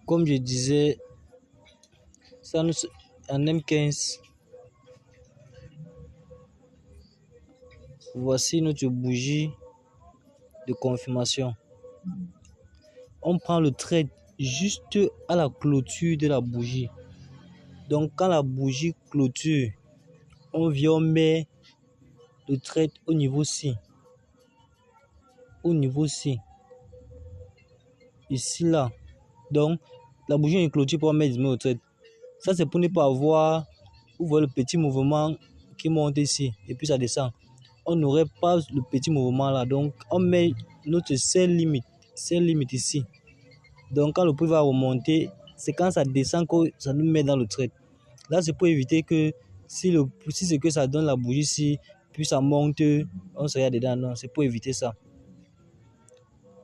Comme je disais, ça nous, en M15, voici notre bougie de confirmation. On prend le trait juste à la clôture de la bougie. Donc quand la bougie clôture, on vient, on met le trait au niveau ci. Au niveau ci. Ici là. Donc la bougie est clôture pour mettre le trait. Ça c'est pour ne pas avoir, vous voyez le petit mouvement qui monte ici et puis ça descend. On n'aurait pas le petit mouvement là. Donc on met notre sel limite ici. Donc quand le prix va remonter, c'est quand ça descend que ça nous met dans le trait. Là c'est pour éviter que si c'est que ça donne la bougie ici, puis ça monte, on serait dedans. Non, c'est pour éviter ça.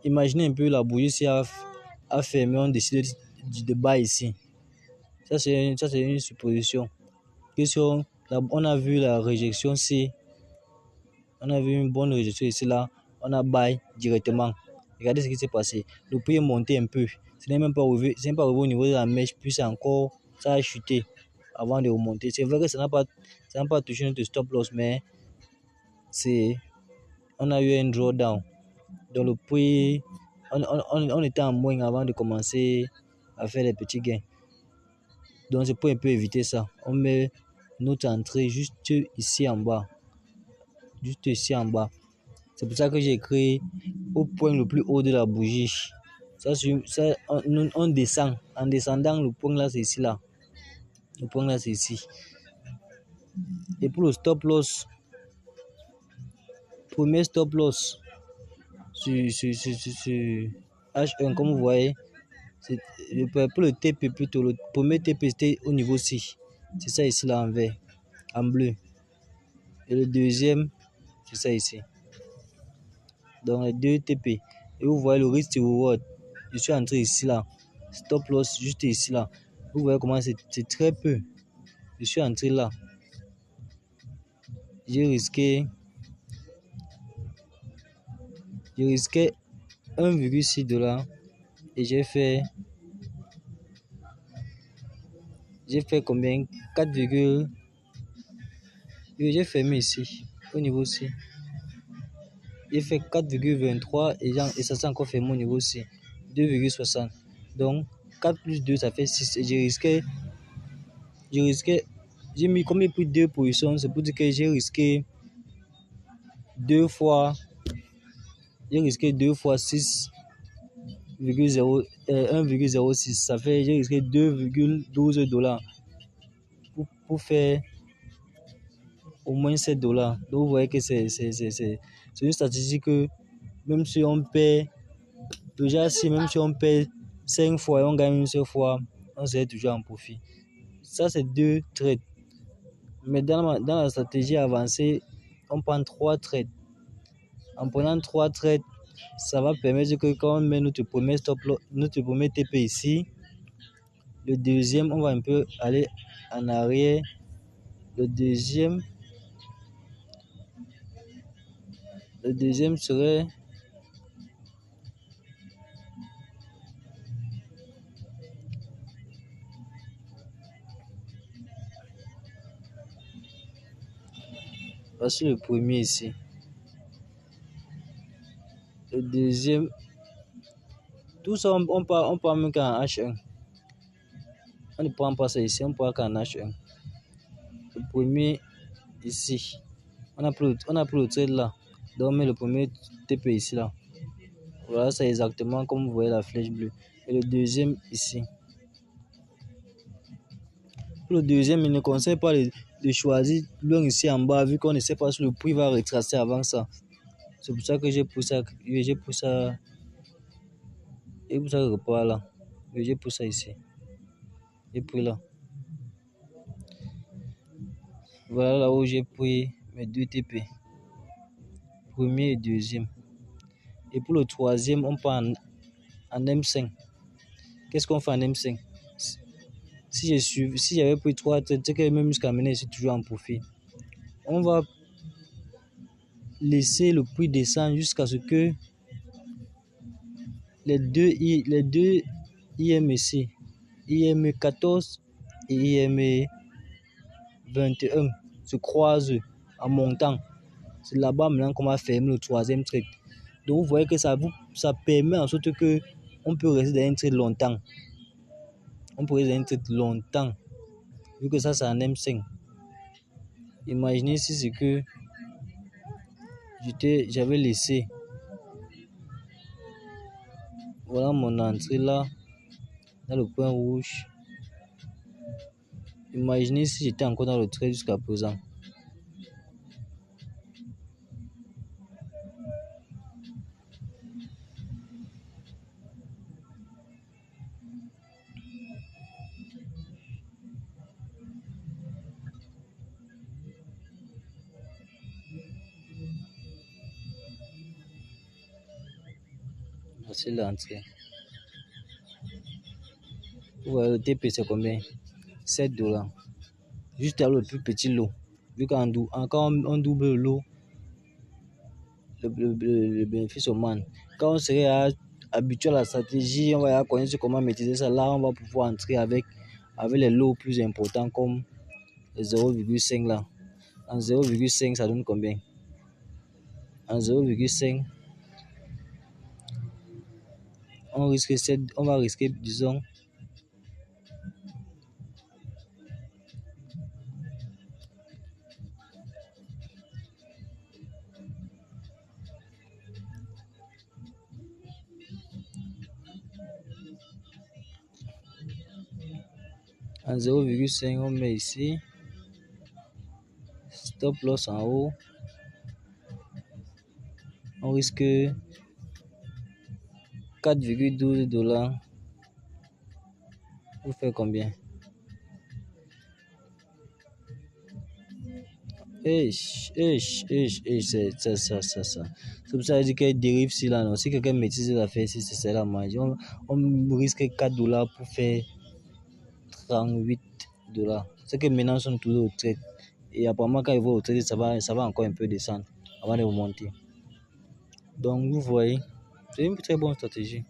Imaginez un peu la bougie ici a fermé, on décide de bas ici. Ça c'est une supposition. Question, on a vu la réjection ici. On a vu une bonne réjection ici là. On a bail directement. Regardez ce qui s'est passé. Le prix est monté un peu. Ce n'est même pas arrivé au niveau de la mèche, puis ça a chuté avant de remonter. C'est vrai que ça n'a pas touché notre stop loss, mais on a eu un drawdown. Donc le prix, on était en moins avant de commencer à faire des petits gains. Donc c'est pour un peu éviter ça. On met notre entrée juste ici en bas. Juste ici en bas. C'est pour ça que j'ai écrit au point le plus haut de la bougie. On descend. En descendant, le point là, c'est ici là. Le point là, c'est ici. Et pour le stop loss, premier stop loss sur H1, comme vous voyez, pour le TP plutôt, le premier TP c'était au niveau ci. C'est ça ici là en vert, en bleu. Et le deuxième, c'est ça ici. Donc les deux TP. Et vous voyez le risk to reward. Je suis entré ici là. Stop loss juste ici là. Vous voyez comment c'est très peu. Je suis entré là. J'ai risqué 1,6 $ et j'ai fait combien? 4, j'ai fermé ici au niveau ci. J'ai fait 4,23 et ça s'est encore fermé au niveau ci. 2,60. Donc 4 plus 2 ça fait 6 et j'ai mis combien plus 2 positions, c'est pour dire que j'ai risqué 2 fois 6,0 1,06, ça fait j'ai risqué 2,12 $ pour faire au moins 7 $. Donc vous voyez que c'est une statistique que même si on perd déjà, même si on perd 5 fois et on gagne une seule fois, on serait toujours en profit. Ça c'est 2 trades. Mais dans la stratégie avancée, on prend 3 trades. En prenant 3 trades, ça va permettre que quand on met notre premier TP ici, le deuxième, on va un peu aller en arrière. Le deuxième serait voici le premier ici. Le deuxième, tout ça on parle même qu'en H1. On ne prend pas ça ici, on parle qu'en H1. Le premier ici, on a pris le trade là. Donc on met le premier TP ici là. Voilà, c'est exactement comme vous voyez la flèche bleue. Et le deuxième ici. Pour le deuxième, il ne conseille pas de choisir loin ici en bas, vu qu'on ne sait pas si le prix va retracer avant ça. C'est pour ça que j'ai pris ça. Et pour ça que repart là. J'ai pris ça ici. J'ai pris là. Voilà là où j'ai pris mes 2 TP. Premier et deuxième. Et pour le troisième, on part en M5. Qu'est-ce qu'on fait en M5? Si j'avais pris 3, c'est que même jusqu'à maintenant, je suis toujours en profit. On va laisser le prix descendre jusqu'à ce que les deux IMC, IME 14 et IME 21 se croisent en montant. C'est là-bas maintenant qu'on va fermer le troisième trade. Donc vous voyez que ça permet en sorte que on peut rester dans un trade longtemps. On peut rester dans un trade longtemps. Vu que ça c'est en M5. Imaginez si c'est que j'avais laissé. Voilà mon entrée là, dans le point rouge. Imaginez si j'étais encore dans le trade jusqu'à présent. Voici l'entrée. Vous voyez, le TP c'est combien? 7 $. Juste à le plus petit lot. Vu quand on double le lot, le bénéfice augmente. Quand on serait habitué à la stratégie, on va connaître comment maîtriser ça. Là, on va pouvoir entrer avec les lots plus importants comme le 0,5 là. En 0,5, ça donne combien? En 0,5, on va risquer, disons, en 0,5, on met ici, stop loss en haut, on risque 4,12 $. Vous faites combien? C'est ça. C'est pour ça que je dis qu'elle dérive si là, non. Si quelqu'un maîtrise l'affaire, si c'est la magie, on risque 4 $ pour faire 38 $. C'est que maintenant, ils sont tous au trade. Et apparemment, quand ils vont au trade, ça va encore un peu descendre avant de remonter. Donc, vous voyez, c'est une très bonne stratégie.